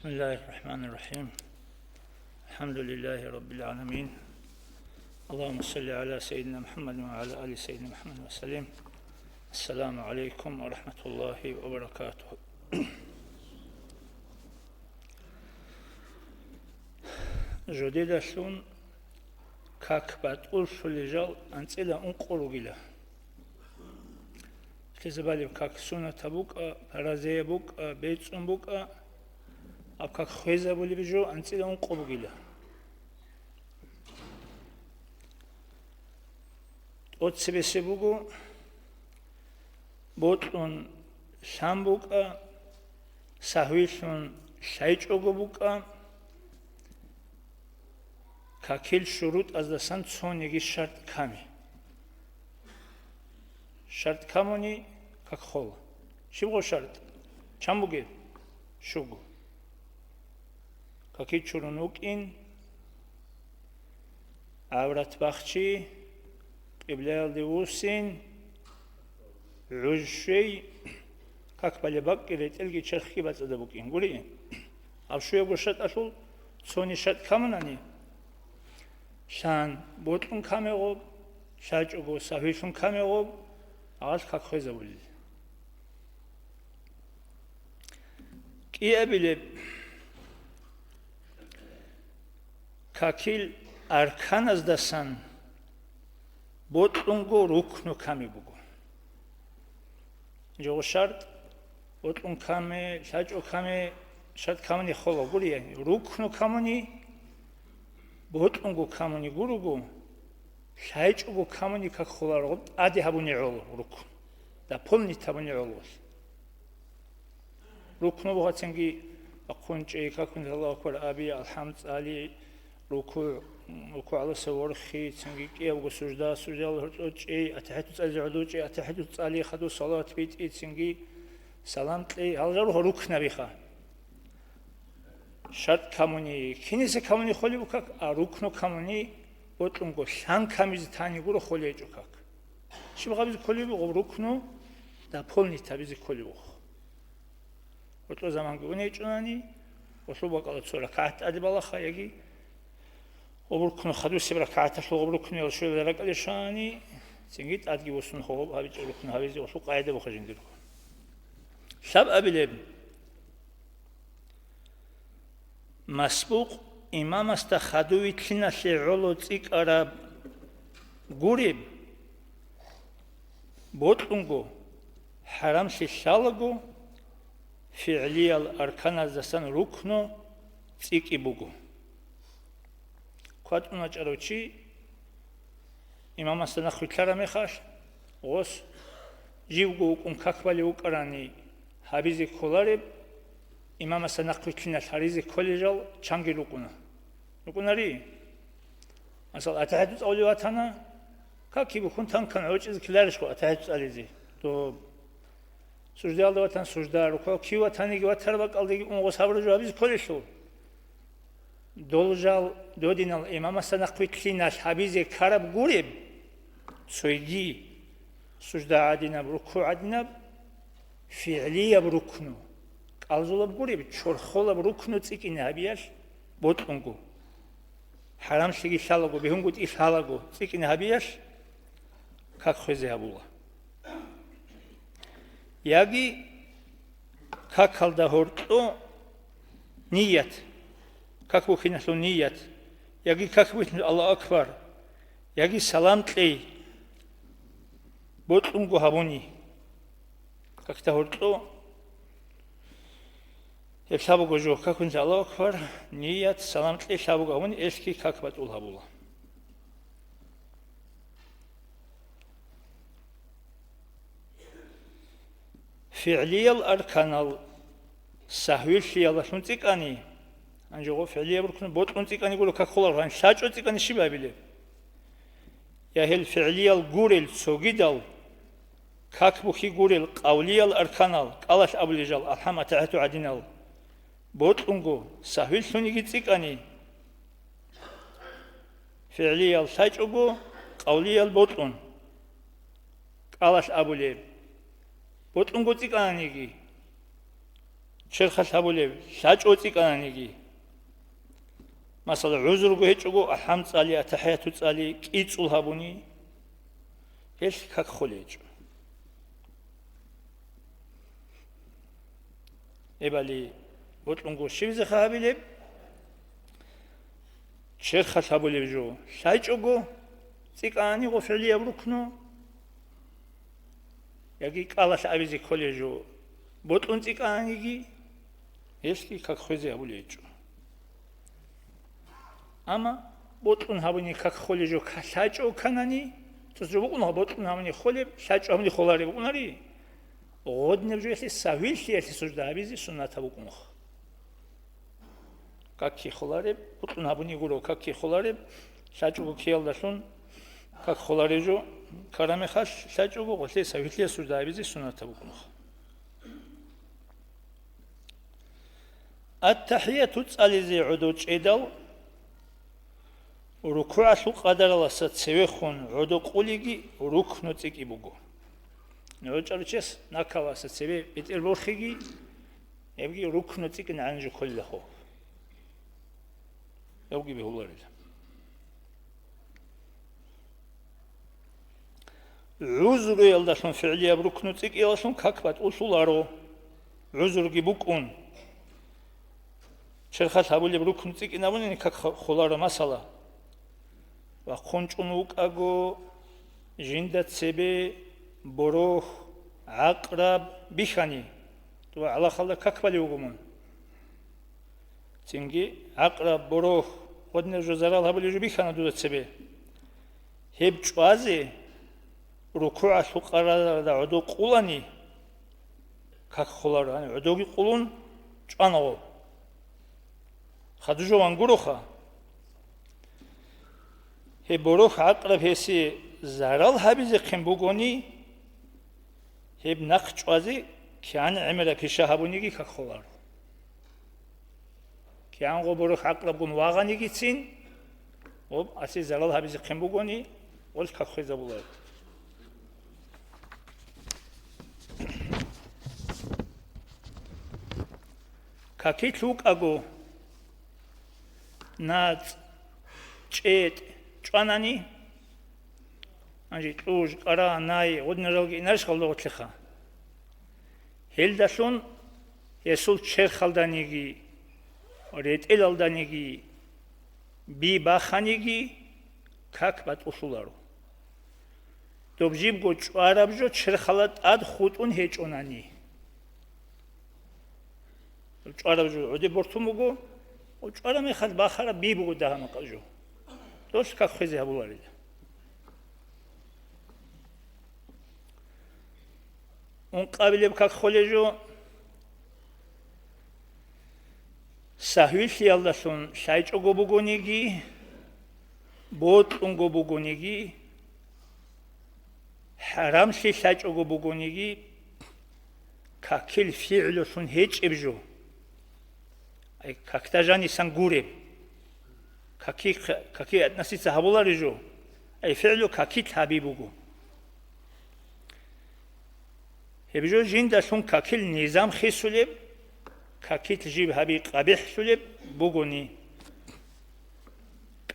بسم الله الرحمن الرحيم. الحمد لله رب العالمين. اللهم صل على سيدنا محمد وعلى آل سيدنا محمد وسلم. السلام عليكم ورحمة الله وبركاته. جديدشون كاكبات أرسل أنتلا أنقرقلا كذبالي كاكسونا تبوك فرازي بوك بيتسون بوك أكاك خويزة بولي بجو أنتلا أنقرقلا أتسبسي بوكو بوتون شامبوك سهويشون شايجوغو بوك كاكيل شروط أزدسان تسونيجي شرط كامي شرط كاموني كاك خول شبغو شرط چامبوغي شوغو كاكي چورونوك إن عورت بخشي قبلال ديوسين عجشي كاك بالباك إليت إلغي چرخي بات أدبوك إن قولي أبشوية بو شرط أشول تسوني شرط كاموناني شان بوتون كاميغوب شاجوغو سافيشون كاميغوب أغاز كاك خويزة بولي كي أبيلي كاكيل أركان أزدسان بوتونغو ركنو كامي بوغو جو شرط بوتون كامي شاجو كامي شرط كامني خولو بولي ركنو كامني بوتونغو كامني غوروغو شايجوغو كامني كاك خولارو أدي هابوني عولو ركن دا بولني تابوني عولو ركنو بغاتنجي أقونجي كاكون الله أكبر أبي الحمد علي ركوع على سورخي تنجي كيابو سجدا الهرجي أتحدث الزعدوجي أتحدث علي خدو صلاة بيت تنجي سلامتلي هالجرو ركنا بيخا شرط كاموني كنيسة كاموني خولي بكاك ركنو كاموني بوتونغو شان كاميز تاني غورو خولي جوكاك شي بغا بيز خولي بو ركنو دا بولني تابيز خولي بو وتو زمان غوني چوناني وشو بقى صورة كات ادي بالا خايغي وبركنو خدو سبركات شو بركنو شو درك لشاني سنجيت ادغي وسن هو هابي ركنو هابي وشو قاعده بخجندير شاب ابيلب مسبوق إمام استخدوي تلنا شعولو تيك أراب غوريب بوتونغو حرام شالغو فعلي الأركان الزسان ركنو تيك إبوغو كوات أناجاروشي إمام استنخوي كلام خاش غوس جيوغو كم كاكبالي وكراني حبيزي كولاريب إمام سنقل كنا حريزي كوليجال چانگي ركونا ري مثلا أتحدث أوليواتنا كاكي بكون تنكن عوجز كلارشكو أتحدث عليزي تو سجدة الواتن سجدة ركوع كيو واتني كيو تربك على أمو صبر جوابيز كوليشو دولجال دودينال إمام سنقل كنا حبيزي كارب غوريب سويدي سجدة عادنا بركوع عادنا فعلية بركنو ألزولاب غوريب شورخولاب ركنو تيكيني هابياش بوتونغو حرام شيغي شالغو بيهونغو تيشالغو تيكيني هابياش كاك خوزي هابولا ياغي كاك خالدا هورتو نيات كاك بوخيناسو نيات ياغي كاك بوخيناسو الله أكبر ياغي سلامتلي بوتونغو هابوني كاك تهورتو شابوغو جو كاكون الله أكبر نيات سلامتلي شابوغو هوني إسكي كاك باتول هابولا فعلية الأركان السهويل شيالة شون تيكاني أنجو فعلية بركن بوتون تيكاني يقولوا كاك خلال هان شاجو تيكاني شبه بلي ياهي الفعلية الغوريل سوغيدال كاك بوخي غوريل قولية الأركان قالش أبليجال الحمى تعتو عدينال بوتونغو سهويل شونيجي تيكاني فعلية الشاجوغو قولية البوتون قالش أبليجال بوتونغو تيكانيجي ჩერხა საბოლევი საჭოწიკანანიგი მასალა უზურგო ეჭუგო აჰამწალი ათაჰიათუ წალი კიწულჰაბუნი ეს ქაქხოლეჭ ებალი ბოტლუნგო შივზე ხაბილებ ჩერხა საბოლევი ჟო საჭუგო წიკანი ღოფელია ბრუქნო яги კალას ავიზი ქოლეჟო ბოტლუნ წიკანიგი ეს ქაქხოზე აბულეჭ ამა ბოტლუნ ჰაბუნი ქაქხოლეჟო საჭო ქანანი წუზრო უყუნა ბოტლუნ ჰაბუნი ხოლე საჭო ჰაბუნი ხოლარი უყუნარი ოდნევ ჟესი სავილში ეს სუჯდა ავიზი სუნათა უყუნო каки холаре бутун абуни гуро каки холаре сачугу киалдашун как холарежо караме хаш сачугу госе савитлия суждаавизи суната букуно аттахияту цализи уду чедал рукуасу qadaralasa цевехун уду quligi рукну цики бугу ნოჭარჩეს ნაკავასა ცევე პეტერბურგიგი ევგი რუკნუ ციკი ნანჯი ხოლლახო ევგი ბეულარი عذر يلدشون فعليا بركنو تيك يلدشون كاكبات أصولارو عذر جبوكون شرخات هابولي بركنو تيك نابوني كاك خلارو مسألة وخونچونوك أغو جندت سبي بروخ عقرب بيخاني تو على خلا كاكبالي وغمون تنجي عقرب بروخ ودنا جزرال هابولي جو بيخانا دودت سبي هب چوازي ركوع سقرا دا عدو قولاني كاك خولار يعني عدوغي قولون چانو خدجو وانغروخا هي بروخ عقرب هسي زارال حبيز قنبوغوني هي بنق چوازي كيان عمره پیشا هبونيگي كاك خولار كيان غو بروخ عقرب گون واغانيگي چين об аси زارال حبيز قنبوغوني ول كاك خويزا بولار كاكيت لوك أغو نات چيت چواناني أنجي توج قرا ناي ودنروغي نرش خلدو تلخا هلداشون يسول چر خلدانيگي ريت الالدانيگي بي باخانيگي كاك بات اصولارو دوبجيب گو چوارابجو چر خلات اد خودون هيچوناني چارابجو عدي بورتوموگو و چارا میخواد باخره بی بگو دهانو قجو دوست که خیزی هبولاری اون قابلی بکه خولیجو سهویل خیالداشون شایچو گو بگونیگی بود اونگو بگونیگی حرام شایچو گو بگونیگی که کل فعلشون هیچ ابجو ай как-то сангуре какие относиться хабулари жо ай фе'лу каки табибугу хебжо жинда шун какил низам хисулеб каки тжиб хаби қабих сулеб бугуни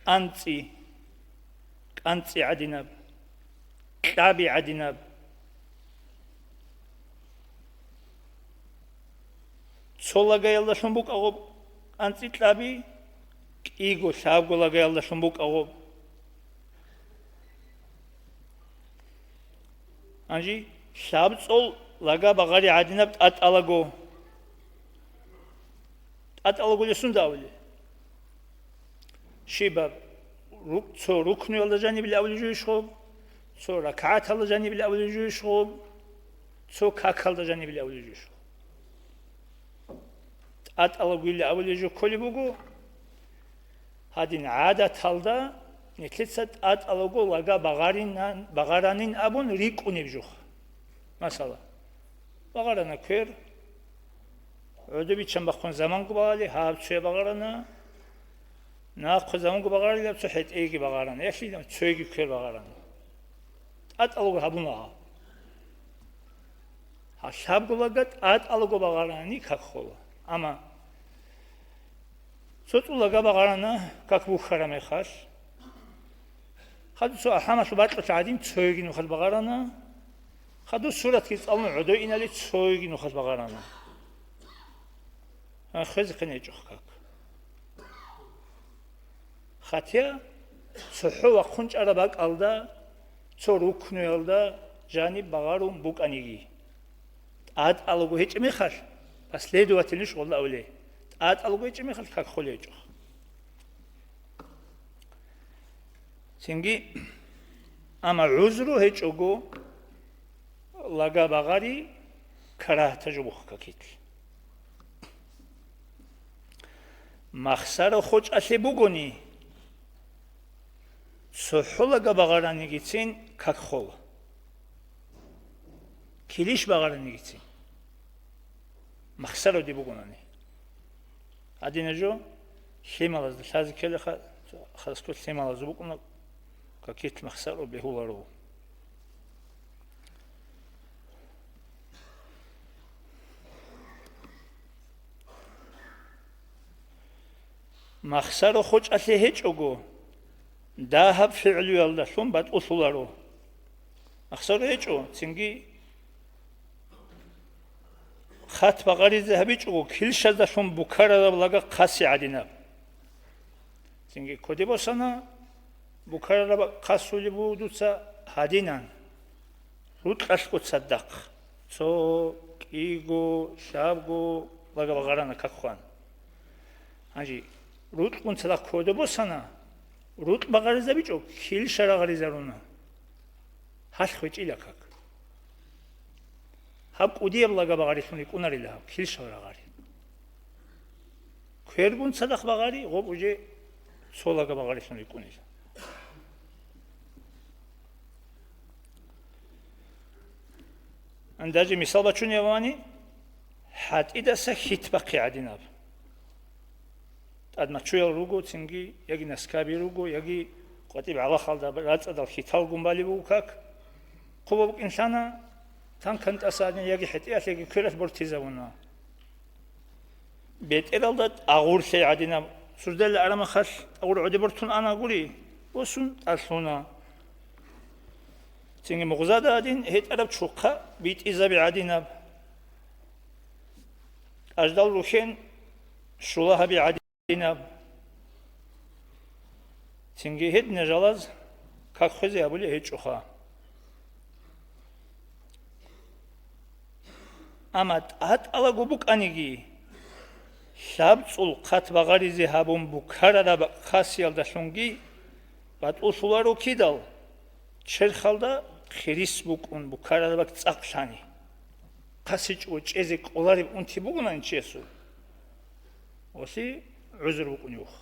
канци адинаб таби адинаб солага шун бук агоб ანწიტლაბი კიგო შავგოლა გაელდა შუმბუკაო ანჯი შაბწოლ ლაგა ბაღარი ადინაბ ატალაგო ლესუნდავლი შიბა რუკცო რუკნი ალდაჟანი ბილავლი ჟუშხო ცო რაკათ ალდაჟანი ბილავლი ჟუშხო ცო ქაქალდაჟანი ბილავლი ჟუშხო ატალაგული ავილეჟო ქოლიბუგუ ჰადინ ადათალდა ნექლეცად ატალაგო ლაგა ბაღარანინ აბუნ რიკუნებჟუხ მასალა ბაღარანა ქერ ოდები ჩამბახონ ზამანგუ ბაღალი ჰავჩე ბაღარანა ნახო ზამანგუ ბაღალი და ცო ჰეტეგი ბაღარანა ეში და ცოეგი ქერ ბაღარანა ატალაგო ჰაბუნა ჰა შაბგულაგად ატალაგო ბაღარანი ქახოლა Ama Sotula gabagarana как бухара мехаш. Хадусо ахамасу батла чадин цойгину хал багарана. Хадус сурат ки цалну удо инали цойгину хал багарана. Хез кенечох как. Хатя суху ва хунчара бак алда цорукну алда жани багарум буканиги. Ад алгу хеч мехаш. Последовательно шолла оле. Ад алгу хеч мехаш как холечох. Синги ама узру хечого лага багари карахта жубух какит. Махсаро хоч асебугони сухулага багарани гитсин как хол. Килиш багарани гитсин. Махсаро дибугонани. Адинажо хемалаз сазикеле خلاص سيما لازبوكنا كاكيت مخسر بهولارو مخسر خوش أسهج أجو داهب فعل يالله ثم بعد أصولارو مخسر هجو تنجي خات بغاري ذهبي أجو كل شذا ثم بكرة بلغا قاسي عدنا Çünkü kodibosana bu karara kasuli budutsa hadinan rut kaskut saddak so igo şabgo laga bagarana kakhuan hangi rut kuntsala kodibosana rut bagariza biço kil şaragarizaruna hasxıç ilakak hab udiyab laga bagarisuni kunarila kil şaragari kwergun sadak bagari gob uje Солага багарисуни кунис. Андажи мисал бачун явани хат идаса хит бақи адинаб. Адма чуял руго цинги яги наскаби руго яги qatib ага халда рацадал хитал гумбали букак қубаб инсана тан кантасадин яги хитиас яги курас бортизавуна. Бетералдат агурсе адинаб Suzdel arama khas agur udiburtun ana guri osun asuna Çünkü muğzada adin het arab çuqa bit izabi adinab ajdal ruhen şulaha bi adinab Çünkü het nejalaz как хзе абули het çuqa Amat at ala gubuk anigi Şabçul qat bagarizi habum bu karada khasiyalda şungi bat usularo kidal çerxalda xiris bukun bu karada bak tsaqshani qasiç o çezi qolari unti bugunan çesu osi uzr bukun yox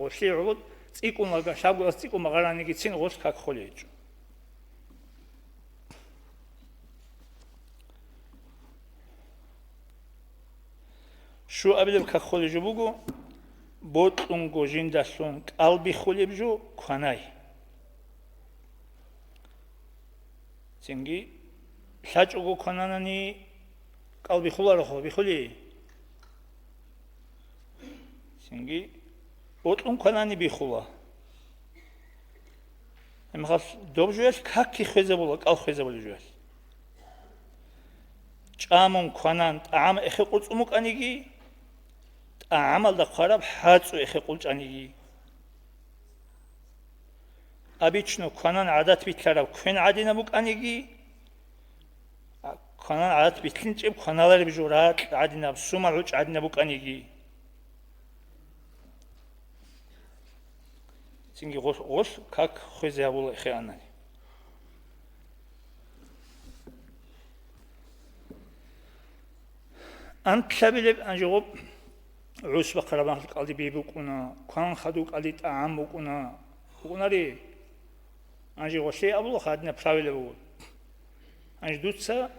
osi ulud tsikunlaga şabgula tsiku magarani gitsin gos kak xoleç Şu abilem kakholiju bugu botlungo jindasun qalbi xolebju khanay Çünkü saçugo khananani qalbi xolar xobi xoli Çünkü botlun khanani bi xola Emxas dobjues kakki xezebola qal xezeboljues Çamun khanan am exi qultsumuk anigi عمل دقارب حادث و اخی قلچ آنیگی آبیچنو کنان عادت بیت کرب کن عادی نبود آنیگی کنان عادت بیتلین چیب کنالر بجورات عادی نب سومر روچ عادی نبود آنیگی چنگی غوش کاک خوزی هبول اخی آنانی آن پسابیلب آنجوب عصبة قربان قلدي بيبوكونا كان خدوك قلدي طعام بوكونا بوكوناري أنجي وشي أبلو خدنا بساوي بول أنجي دوتسا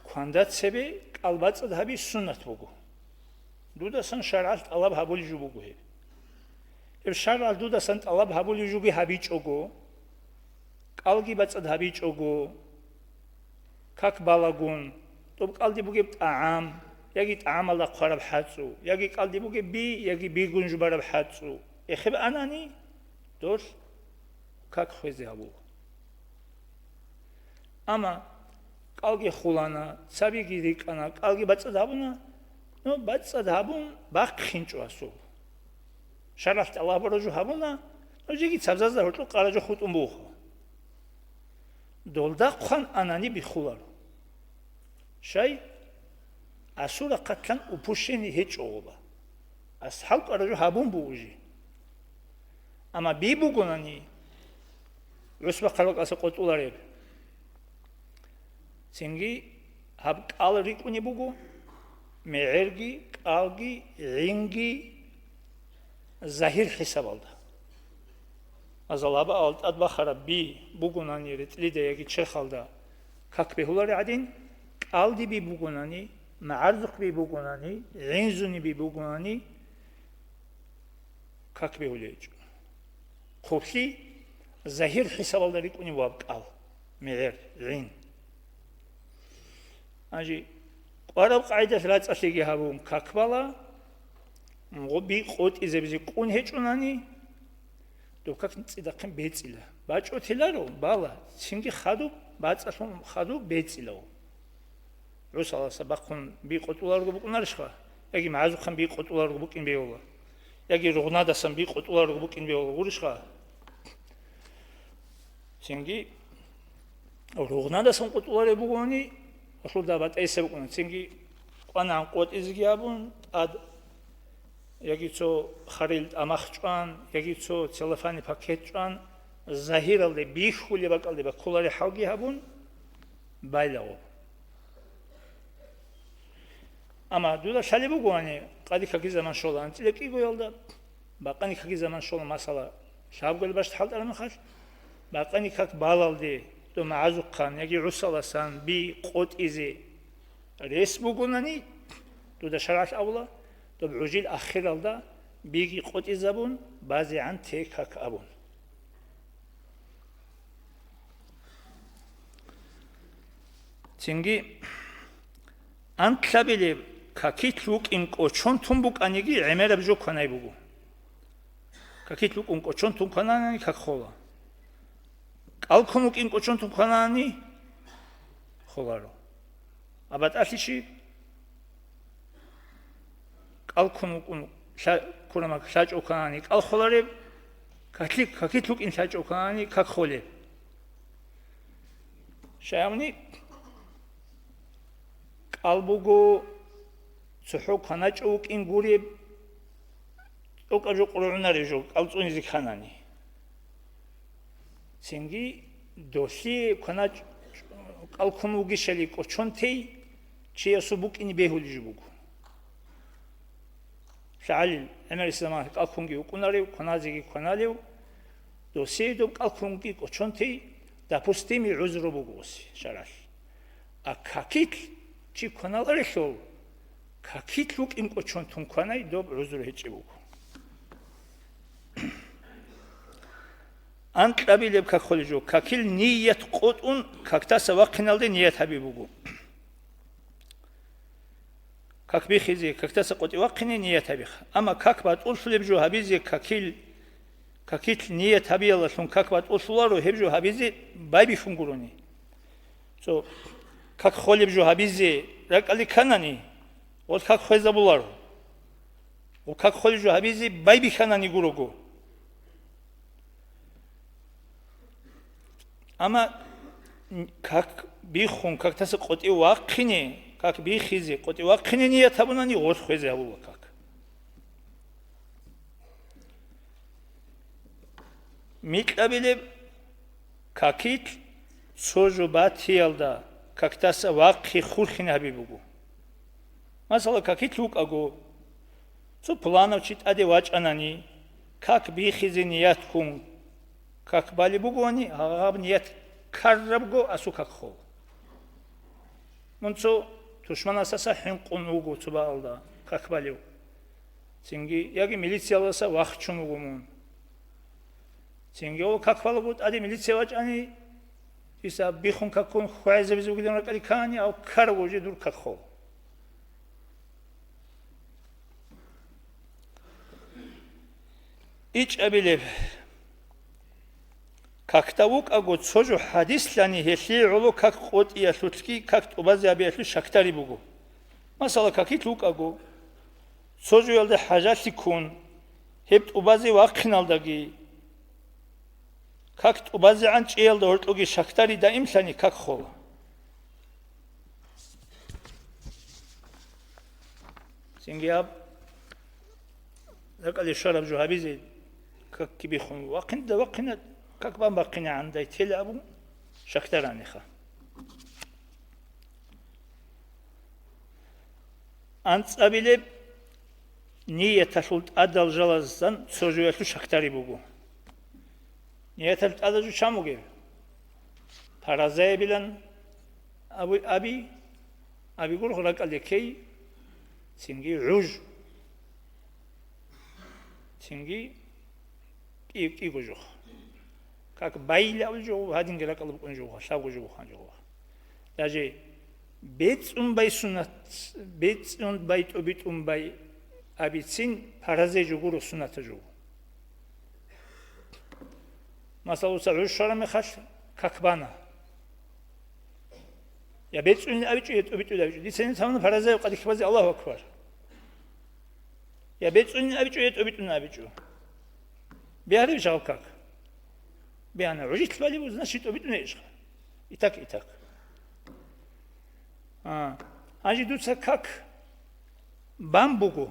كواندات سبي قلبات ذهبي سنة بوكو دودا سن شرعت الله بهبول جوبوكو هي إف شرع دودا سن الله بهبول جوبي هبيج أوكو قلقي بات هبيج أوكو كاك بالاغون طب قلدي بوكي طعام яги таамал ақвараб хацу, яги калдибуге би, яги бигунжбараб хацу. Ехеб анани дор как хвезеабу. Ама კალგი ხულანა, საბიგი რიკანა, კალგი ბაწადაბუნა, ნო ბაწადაბუნ ბახინჭვასო. შარაფტა ლაბოროჟუ ჰაბუნა, ნო ჯიგი ცაბზაზა როტო ყარაჯო ხუტუმბუხო. დოლდა ხან ანანი ბიხულარო. შაი ასურა ყატლან უფუშენი ჰეჭოობა. ას ჰალ ყარაჯო ჰაბუნ ბუჟი. ამა ბიბუგონანი როსვა ხალოკასა ყოტულარები. Цинги хаб кал рикуни бугу, меерги, калги, ринги, захир хисабалда. Азалаба алт адбахара би бугунани ритлиде яги чехалда, как бехулари адин, калди би бугунани, маарзук би бугунани, ринзуни би бугунани, как бехулечу. Хопси захир хисабалда рикуни ваб кал, меер, рин. Ажи ყარაბ ყაიდას რაწაში გიჰაბუნ ქაქბალა მღობი ყოტიზებიზი ყუნ ჰეჭუნანი დოკაკ წიდახენ ბეცილა ბაჭოთილარო ბალა ჩინგი ხადუ ბაწასუნ ხადუ ბეცილაო როსალა საბახუნ ბი ყოტულარგო ბუკუნარიშხა ეგი მაზუხან ბი ყოტულარგო ბუკინ ბეოლა ეგი რუღნადასან ბი ყოტულარგო ბუკინ ბეოლა გურიშხა ჩინგი რუღნადასან ყოტულარე ბუგონი ახლა ბატაისე უკუნა ცინგი ყვანა ყოტიზგიაბუნ ად ягицо ხარილ ამახჭვან ягицо ცელოფანი პაკეტჭვან ზაჰირალდე ბიხული ბაკალდება ქულარი ჰავგიაბუნ ბაილაო ამა დუდა შალებუგვანი ყადი ხაგი ზამან შოლა ანწილე კი გოյალდა ბაყანი ხაგი ზამან შოლა მასალა შავგელბაშ თალტარამი ხარ ბაყანი ხაკ ბალალდე تو معزوق خان یکی رسالسان بی قط ایزی رسم بگونانی تو دشراش اولا تو بعجیل آخر الدا بیگی قط ایزابون بعضی عن تک هک ابون چنگی آن کلابیلی کاکیت لوک این کوچون تون بک آنیگی عمر بجو کنای بگو کاکیت لوک اون کوچون تون کنانی کاک خولا კალქონუკ იმ კოჩონთუ ხანანი ხოლარო აბათ ასიში კალქონუკ ქურამა შაჭოქანი კალხოლარე კაკითუკ იმ შაჭოქანი კაკხოლე შაამნი კალბუგო ცუჰუ ხანაჭუკ იმ გური ოკაჯო ყურუნარი ჟო კალწუნიზი ხანანი Цинги доси кона калкунуги шели кочонтей чия субук ини бехули жубук шали эмерисама калкунги укунари коназиги коналев доси до калкунги кочонтей допустими узрубугоси шараш а какит чи коналари шол какит лук ин кочонтун конай до узру хечибук Анклабилеб кахолижу, какил ниет котун, как-то савакиналде ниет хабибугу. Как бихизи, как-то сакоти вакини ниет хабих. Ама как бат улфлебжу хабизи, какил ниет хабиялашун, как бат улфлару хебжу хабизи, байби фунгуруни. So, как холебжу хабизи, ракали канани, вот как хвезабулару. Вот как холебжу хабизи, байби канани гуругу. Ама как бихун, как тасы qoти ваққини, как бихизи, qoти ваққини ният табунани ор хвезе абула как. Митлабилеб какит сожу батиялда, как тасы ваққи хурхини хабибугу. Масала какит лук агу, цу планов чит аде вачанани, как бихизи ният кун, как балибугони, агаб ниет каррабго асу как хол. Мунцо тушман асаса хинқунугу цубалда, как балив. Цинги яги милицияласа вахчунугу мун. Цинги о как балигут ади милиция вачани, иса бихун как кун хуайзе бизугиден ракали кани, ау каргожи дур как хол. იჭებილებ ქაქტავუკ აგო ცოჟო ჰადისლანი ჰესიულო ქაკ ყოტია სუთკი ქაკ ტუბაზე აბიასლუ შაქტარი ბუგო მასალა ქაკით უკაგო ცოჟუელდე ჰაჟასი კუნ ჰებ ტუბაზე ვახნალდაგი ქაკ ტუბაზე ან ჭიელდე ორტლუგი შაქტარი და იმსანი ქაკ ხოლა სინგიაბ لقد شرب جوابيزي كي بيخون وقنا كبان بقينا عندي تلعبوا شكتراني خا أنت أبيلب نية تشولت أدل جلازن سوجويتو شكتري بوجو نية تشولت أدل جو شاموجي فرازي بلن أبي يقول خلاك عليكي سينجي عوج سينجي إيجو كاك بايل أول جو هادين جل قلب كونجوها شاو جو خانجوها لاجي بيت باي سنة بيت باي تبيت باي أبيتين فرازي جوجو سنة جو مثلا سعوش شرم خش كاكبانا يا بيت أبيت أبيت أبيت دي سنة ثمن فرازي وقد كبازي الله أكبر يا بيت أبيت أبيت بيعرف شغل كاك بيانا عجيت بالي وزنا شيت أبيت نيش إتاك أجي دوتسا كاك بامبوكو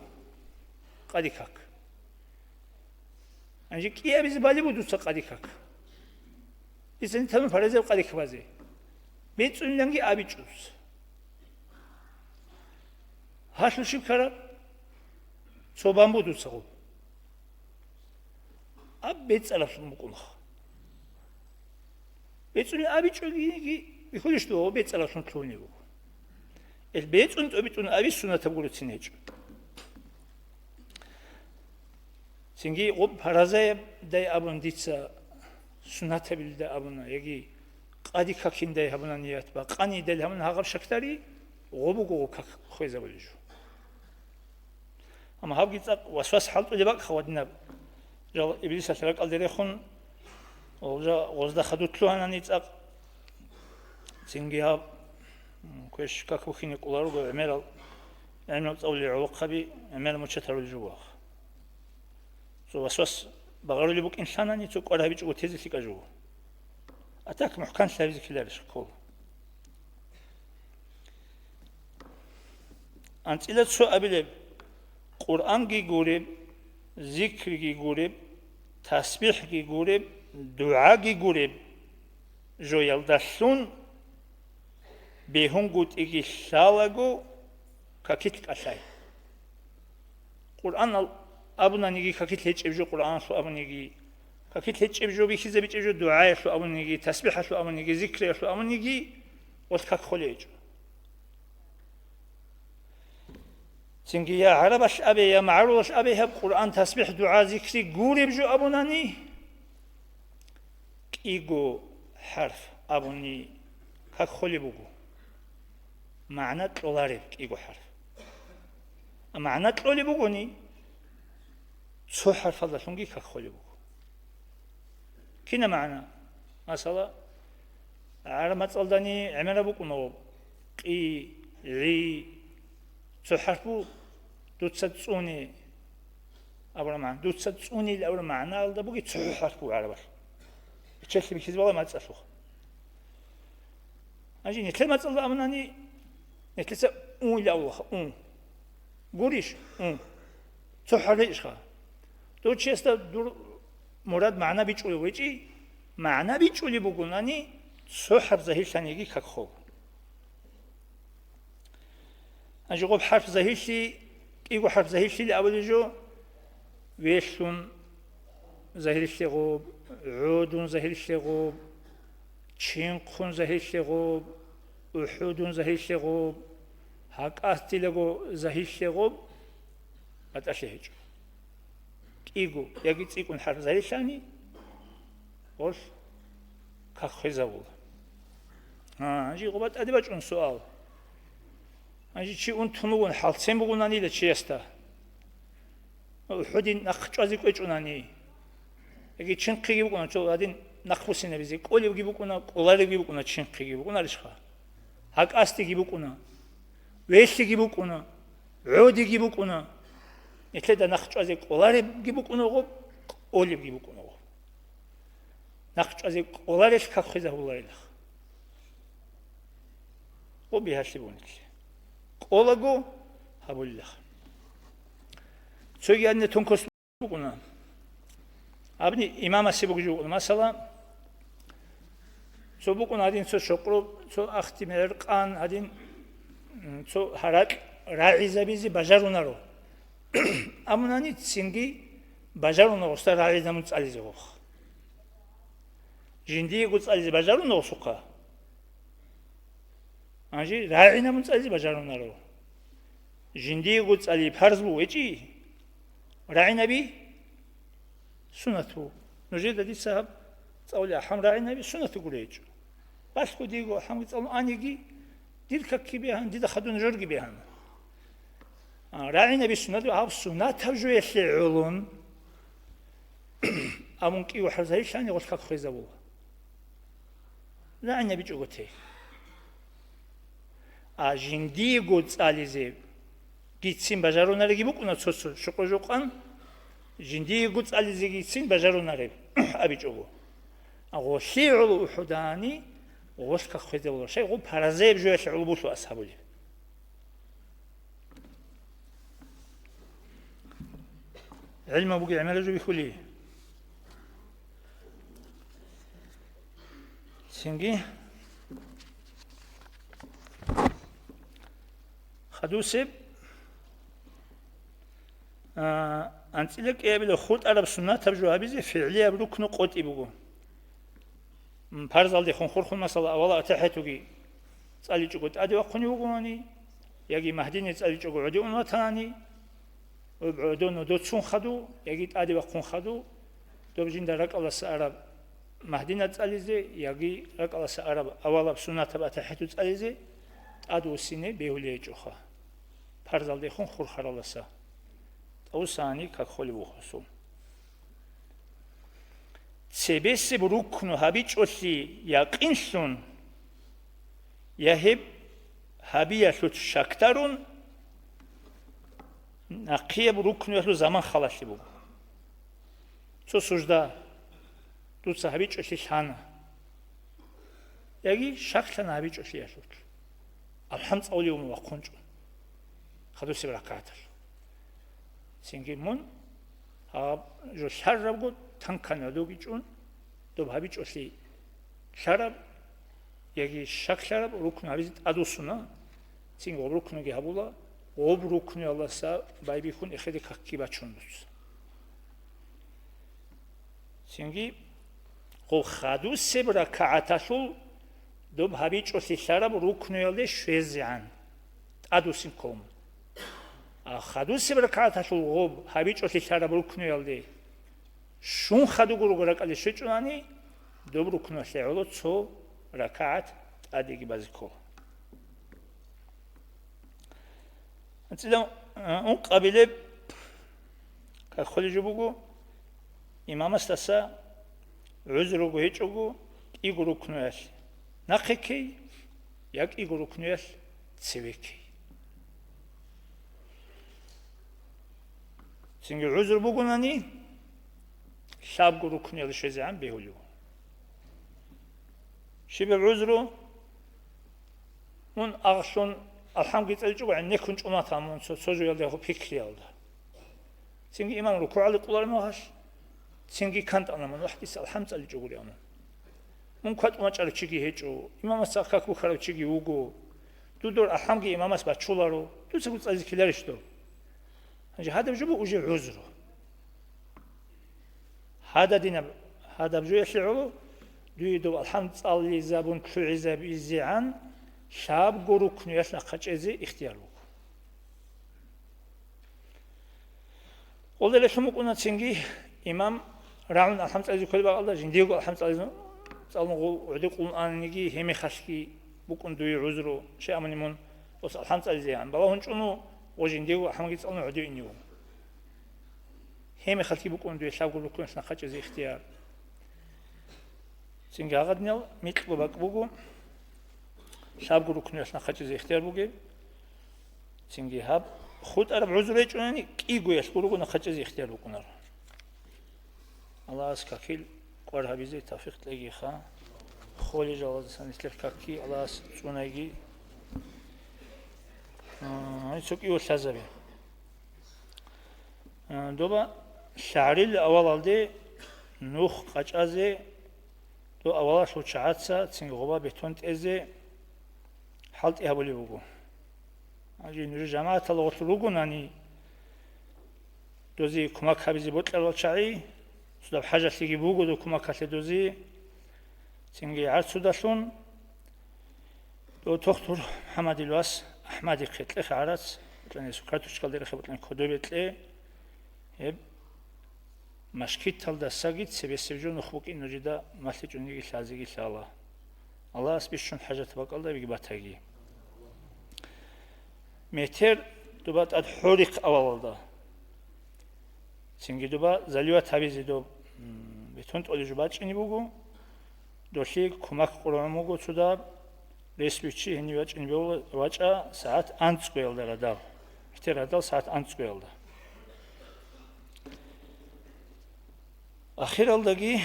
قادي كاك أجي كي أبيز بالي ودوتسا قادي كاك إذن ثمن فرزة وقادي كبازي بيت لانجي أبيتشوس هاشل شيب كرا سو بامبو دوتسا غو أب بيت ألف مكونخ بيت أبيتشوجي يخليش تو بيت ألف مكوني بو البيت أبيت أبي سنة تقول تنيج سنجي غب هرزة داي أبون ديتسا سنة تبيل دا أبونا يجي قادي كاكين داي أبونا نيات با قاني داي همون هاقب شكتاري غبو كاك خويزة بلجو أما هاو جيتسا وسواس حالتو لباك خوادنا جال إبليس أسرق الدريخون وزدا خدوتلو هنا نيتسا سنجي هاب كويش كاكو خيني قولارو أميرال تقولي عوقبي أميرال متشتر الجواخ سو وسواس بغارو لي بوك إنسانا نيتو قولها بيجو تيزي ثيكا جو أتاك محكان سلاويزي كلارش كول أنت إلا تسو أبيلي قرآن جي قولي ذكر جي قولي تسبيح جي قولي دعاء جي قولي جو يلدسون بهون قلت إيجي سالغو كاكيت كاساي قرآن أبونا نيجي كاكيت هيج إبجو قرآن سو أبونا نيجي كاكيت هيج إبجو بيخيزة بيج إبجو دعاء سو أبونا نيجي تسبيح سو أبونا نيجي ذكر سو أبونا نيجي وتكاك خلي إجو سنجي يا عربش أبي يا معروش أبي هب قرآن تسبيح دعاء ذكري قول إبجو أبونا ني كيجو حرف أبوني كاك خلي بوجو معنى تلولاري إيجو حرف معنى تلولي بوغوني سو حرف الله شونجي كخولي بوغو كنا معنى مثلا على مثلداني عمل بوكونو قي ري سو حرفو دوتساتسوني أبرا معنى دوتساتسوني الأول معنى هذا بوغي سو حرفو على بس بتشلي بكيز والله ما تسألوه أجي نتلم مثلا أمناني نتلسا أون لأوه أون قوليش أون سحر إيش خا دو تشيستا دور مراد معنى بيجولي ويجي معنى بيجولي بقولناني سحر زهير ثانية كخو أجي قب حرف زهيرشي إيجو حرف زهيرشي لأول جو ويشون زهيرشي غوب عودون زهيرشي غوب چينقون زهيرشي غوب أحودون زهيرشي غوب هاك أستيلغو زهيرشي غوب أتأشيهج إيجو يجي تيكون حرف زهيرشاني وش كخيزاول أجي غوبات أدبج سؤال أجي شيء تنون حال سين بقولناني لشيستا أحودين أخش أزيك إيش أناني იგი ჩინყი გიბუკუნა ჩო ადინ ნახფუსინებიზე ყოლი გიბუკუნა ყოლარი გიბუკუნა ჩინყი გიბუკუნა რიშხა აკასტი გიბუკუნა ვესი გიბუკუნა როდი გიბუკუნა ეთლედა ნახჭვაზე ყოლარი გიბუკუნა ყო ყოლი გიბუკუნა ყო ნახჭვაზე ყოლარეს ქახვეზა ულაილა ყო ბიჰასიბუნი ყოლაგო ჰაბულილlah ცოგი ანე თონქოს გიბუკუნა აბნი იმამა სიბუგჯუ მასალა სობუკუნა ადინ ცო შოყრო ცო ახტი მერყან ადინ ცო ჰარაკ რაიზაბიზი ბაჟარუნარო ამუნანი ცინგი ბაჟარუნარო სთა რაიზამუნ წალიზე ხო ჟინდი გუწალიზე ბაჟარუნარო სუხა ანჟი რაინამუნ წალიზე ბაჟარუნარო ჟინდი გუწალი ფარზბუ ეჭი რაინაბი سنته نجد دي ساب صولي حمراء النبي سنته قريج بس كديغو حمد صلو انيغي دير ككي بيهان دي خدون جرغي بيهان راعي النبي سنته اب سنه ترجو يشعلون امون كي وحرزاي شاني غوش كك خيزبو راعي النبي جوتي اجندي غوصاليزي гитсин бажарунари гибукуна цосу шуқужуқан جندي قلت على زيجين بجرون ريب أبيجوه أقول شيء علو حداني ووشك خذ ولا شيء قو بارزيب جوش علو بوشو أصحابه علم أبوك عمله جو بيخليه سنجي خدوسب أنتلك يبلغ خود عرب سنة ترجو هبيزي فعليا بركن قوتي بقو فرض على خون خورخون مثلا أولا أتحتوجي تسألي جوجت أدي وقني وقوني يجي مهديني تسألي جوجو عدي ونوتاني وبعدون ودوتشون خدو يجي أدي وقون خدو دوبجين درك الله سعرب مهدينة تسألي زي يجي رك الله سعرب أولا بسنة تبع تحتو تسألي زي أدو سنة بيولي جوخا فرض على خون خور الله سا أوساني كخولي بوخسوم سبيس بروكنو هابيج أسي يقينسون يهب هابيا شوت شاكتارون نقيه بروكنو يهلو زمان خلاصي بو سو سجدا دوت هابيج أسي شانا يجي شاكتان هابيج أسي يشوت الحمد أولي يوم وقنجو خدو سبركاتر سنجيمون اب جو شربو تانكانا دوغيچون دو بابيچوسي شرب يگي شاك شرب ركن هابيز ادوسونا سينگ ركنوگي هابولا об ركني الله سا بايبيخون اخدي كاكي بачундус سينگي خو خادو سبرا كعاتاشو دو بابيچوسي شرب ركني الله شوزيان ادوسين كوم خدوسي بركاتاشو غوب هابيچوسي شرب ركنيالدي شون خدو گروگراقالي شچوناني دوب ركنوسي اولو цо ركعت اديگي بازيكو انتلو اون قبيله كخولي جوبوگو امام استاسا عذرو هيچوگو ايگو ركنوس ناخكي ياك ايگو ركنوس تسيبكي سنجي عذر بقولني شاب قروكني هذا الشيء زعم بيقولوا شبه عذره من أغشون الحمد لله جو عن نكون جمعة تامون سوجو يلده هو فكري يلده سنجي إمام ركوع على قلار ما هاش سنجي كانت أنا من واحد يسأل الحمد لله جو قولي أنا من قد ما جرى شيء هيجو إمام الساقك وخرج شيء وجو دور الحمد لله إمام أسباب شولارو تسقط أزيد كلارش دو هذا بجوبه وجه عذره هذا دينا هذا بجو يشعره دويدو الحمد لله زابون كعزاب إزيعان شاب قروك نياسنا قجزي اختياره قول لي شمو كنا تسنجي إمام راعون الحمد لله كل بعض الله جنديقو الحمد لله صالنو عدي قولن آنيجي همي خشكي بكون دوي عذره شيء أمنيمون بس الحمد لله زيان بلا هنشونو وجنديو حماقي تصلنا عديو إنيو همی خالتی بکن دوی شاب گلو کنش نخچه زی اختیار چنگ آقاد نیال میتلو باک بگو شاب گلو کنش نخچه زی اختیار بگی چنگی هاب خود عرب عذره چونی کی گویش گلو نخچه زی اختیار بکنار الله از کاکیل قرها بیزی توفیق لگی خا خولی جواز سنیسلر کاکی الله از چونایگی çok iyi olsa tabii. Doba şahril aval aldı nuh kaçazı do avala soçatsa singoba beton teze halt ihbali bugu. Acı nuri cemaat ala oturugu nani dozi kumak habizi botlar olçağı suda hacatlı gibi bugu do kumak hatle dozi singi art sudasun do doktor Hamad İlvas أحمد قتله خارج لأن سكرتوش قال ده خبرت لأن كده بتله هب مشكلة تلدا ساقيت سبيسبجون نخبك إنه جدا مثل جوني لازقي الله الله أسبيشون حاجة تبقى ده بيجي بتاعي متر دوبات الحرق أول ده سنجي دوبا زليوة تابيزي دو بتونت أولي جبات إني بوجو دوشي كماك قرآن موجو سودا Resmiçi heni vaç in bol vaça saat anç koyuldu radal. İşte radal saat anç koyuldu. Ahir aldagi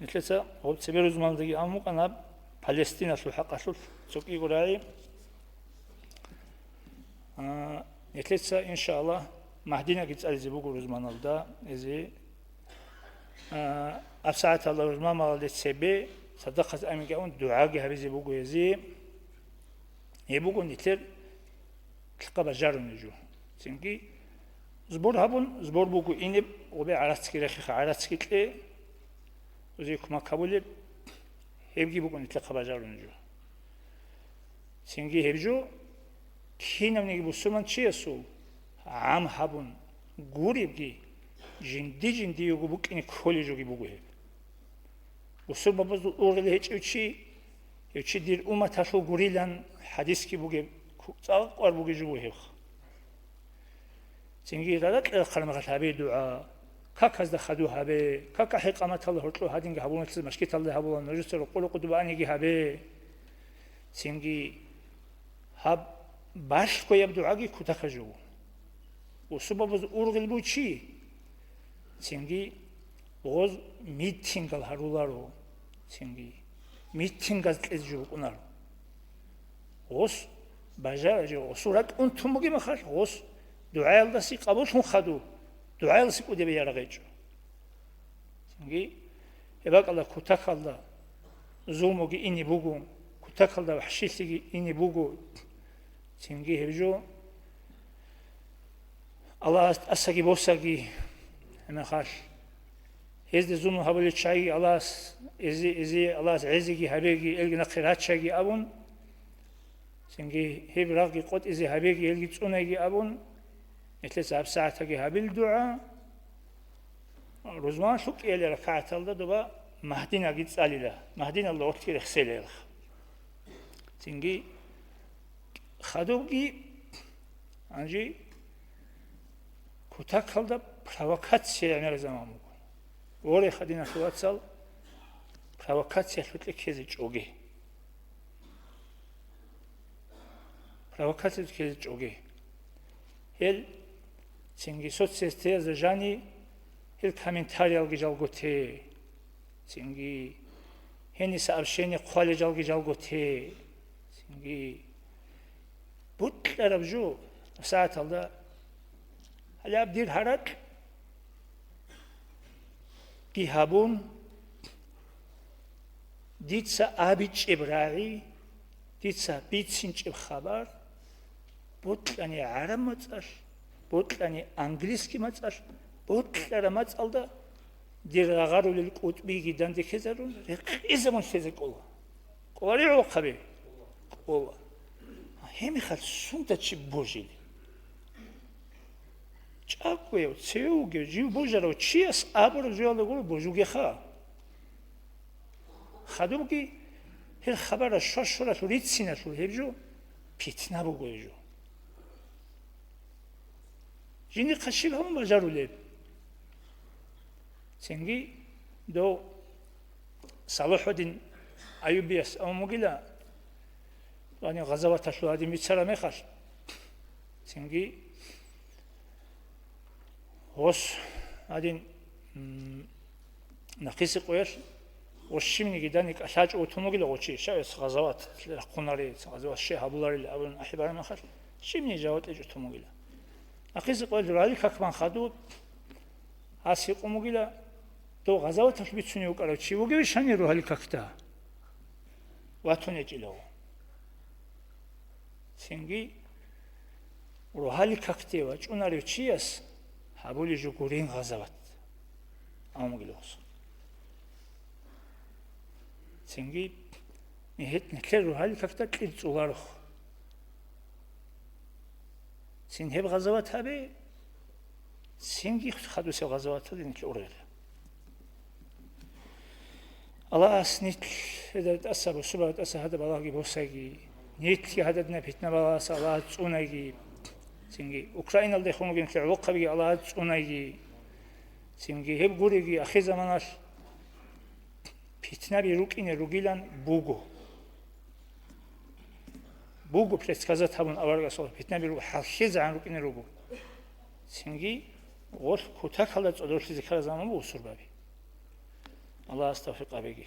mesela o sefer uzmanlığı amuk ana Palestina sulh asul çok iyi görüyor. Mesela inşallah Mahdine gitse bu uzmanlığı ezi afsaat Allah uzmanlığı sebebi صدقت أمي كون دعاء هذي بوجو يزي يبوجو نتر تلقى بجار نجو سنكي زبور هبون زبور بوجو إنب وبي عرفتك رخي عرفتك لي وزي كم كابولي هبجي بوجو نتلقى بجار نجو سنكي هبجو كينا مني بوسمان شيء سو عام هبون غوري بجي جندي يوجو بوك إني كولي جوجي بوجو هب وصل بابز أورغلي هيك يوشي دير أمة تشو غوريلان حديث كي بوجي تاق وار بوجي جوه تنجي رادت خرمغت هبي دعاء كاكاز دخدو هبي كاكا حقامة الله هرتلو هادين هبون تز مشكلة الله هبون نجسر قولو قدباني جي هبي تنجي هب باش كوي بدعاء كتاخجو وصل بابز أورغلي بوشي تنجي بغض ميتينغ الهرولارو تنجي ميتينغ الزجوجونار غوس بجاج غسورات أنتم بقي مخاش غوس دعاء الله سي قبول شون خدو دعاء الله سي كودي بيارغيجو تنجي يبقى الله كتاك الله زوموجي إني بوجو كتاك الله وحشيتي إني بوجو تنجي هبجو الله أساقي بوساقي أنا خاش هذا زوم هبلت شيء الله إزي الله عزيزي هبيجي إلجنا قرات شيء أبون سنجي هب راقي قط إزي هبيجي إلجي تونجي أبون مثل سبع ساعات هجي هبل دعاء روزمان شوك إلى ركعة الله دبا مهدين أجد ساليلا مهدين الله وقت يخسله سنجي خدوجي أنجي كتاك الله بروكات شيء أنا زمانه وله خدينا شواتسال провокация шутле кези чоги провокация кези чоги эл синги соцсетия за жани эл комментарий алги жалготе синги хени сообщение қвали жалги жалготе синги бутлар абжу саат алда али абдир харат بيهابون ديتسا أبيج إبراهي ديتسا بيتسينج الخبر بوتلاني عرب متساش بوتلاني أنجليزكي متساش بوتلارا متسالدا دير غارو للقطبي جدًا دكزارون إذا من شيء كولا كوالي عقبة كولا هم خال سنتا شيء بوجيلي چاکوی سیوگی جیو بوجرو چیس آبر جوال گول بوجوگی خا خدوم کی هر خبر شش شو ریتسینه شو هیچو پیتنا بگویجو جینی خشیل هم بجارو لب سنجي دو صلاح الدين أيوبيس أو مجلا يعني غزوات الشهداء ميتسرا مخال سنجي هوس هادين نقيس قوير وشيمني جدانك أشاج أوتوموبيل أوتشي شايس غزوات قناري غزوات شيء هبولاري أبون أحبار مخال شيمني جوات إيش أوتوموبيل نقيس قوير رالي كمان خدود هاسي قوموبيل تو غزوات البيتسوني وكارو شيء وجوي شاني روحي كفتا واتوني جلو سنجي روحي كفتي وجوناري شيئس هبولي جوكورين غزوات أموجلوس سنجي نهت نكر روحي كفتا كيد صغاره سنهب غزوات هبي سنجي خدو سو غزوات هذين كورير الله أسنيت إذا تأسى بسبب تأسى هذا بلاغي بوساقي نيت هذا نبيتنا بلاس الله تسوناقي سنجي أوكرانيا اللي خموجين في عوقة بيجي الله تسوناقي سنجي هب غوريجي أخي زمانش بيتنا بيروكين روجيلان بوغو بتسكازات هبون أورجا صور بيتنا بيرو حخيز عن روكين روبو سنجي غور كوتاك هلا تقدر تذكر زمان بوسر بابي الله استوفق بيجي.